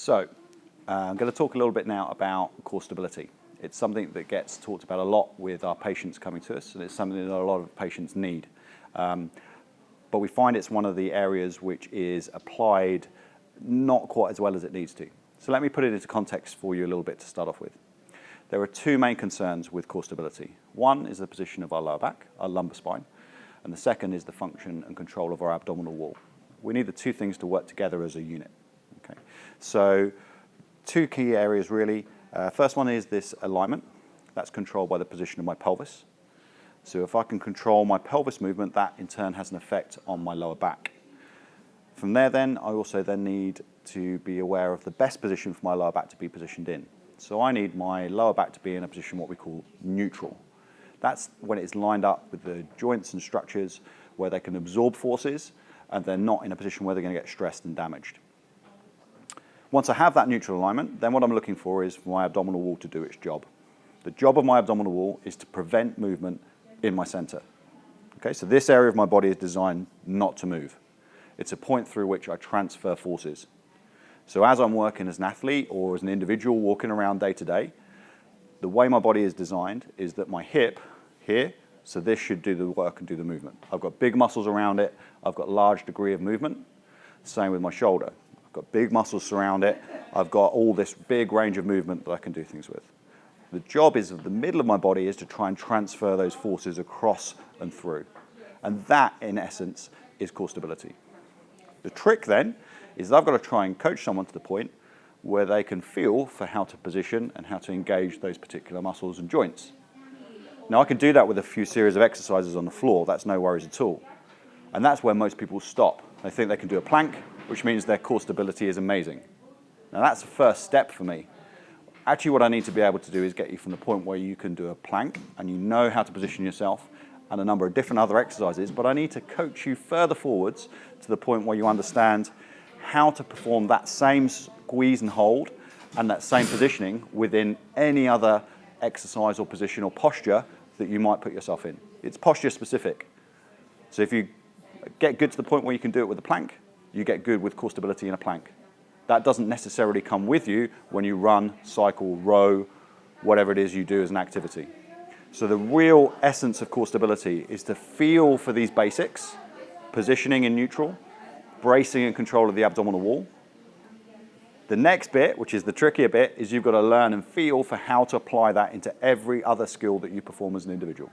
So, I'm going to talk a little bit now about core stability. It's something that gets talked about a lot with our patients coming to us, and it's something that a lot of patients need. But we find it's one of the areas which is applied not quite as well as it needs to. So let me put it into context for you a little bit to start off with. There are two main concerns with core stability. One is the position of our lower back, our lumbar spine, and the second is the function and control of our abdominal wall. We need the two things to work together as a unit. Okay? So two key areas really. First one is this alignment. That's controlled by the position of my pelvis. So if I can control my pelvis movement, that in turn has an effect on my lower back. From there then, I also then need to be aware of the best position for my lower back to be positioned in. So I need my lower back to be in a position what we call neutral. That's when it's lined up with the joints and structures where they can absorb forces and they're not in a position where they're going to get stressed and damaged. Once I have that neutral alignment, then what I'm looking for is for my abdominal wall to do its job. The job of my abdominal wall is to prevent movement in my center. Okay, so this area of my body is designed not to move. It's a point through which I transfer forces. So as I'm working as an athlete or as an individual walking around day to day, the way my body is designed is that my hip here, so this should do the work and do the movement. I've got big muscles around it. I've got a large degree of movement. Same with my shoulder. I've got big muscles surround it. I've got all this big range of movement that I can do things with. The job is of the middle of my body is to try and transfer those forces across and through. And that, in essence, is core stability. The trick then is that I've got to try and coach someone to the point where they can feel for how to position and how to engage those particular muscles and joints. Now, I can do that with a few series of exercises on the floor. That's no worries at all. And that's where most people stop. They think they can do a plank, which means their core stability is amazing. Now, that's the first step for me. Actually, what I need to be able to do is get you from the point where you can do a plank and you know how to position yourself and a number of different other exercises, but I need to coach you further forwards to the point where you understand how to perform that same squeeze and hold and that same positioning within any other exercise or position or posture that you might put yourself in. It's posture specific. So if you get good to the point where you can do it with a plank, you get good with core stability in a plank. That doesn't necessarily come with you when you run, cycle, row, whatever it is you do as an activity. So the real essence of core stability is to feel for these basics, positioning in neutral, bracing and control of the abdominal wall. The next bit, which is the trickier bit, is you've got to learn and feel for how to apply that into every other skill that you perform as an individual.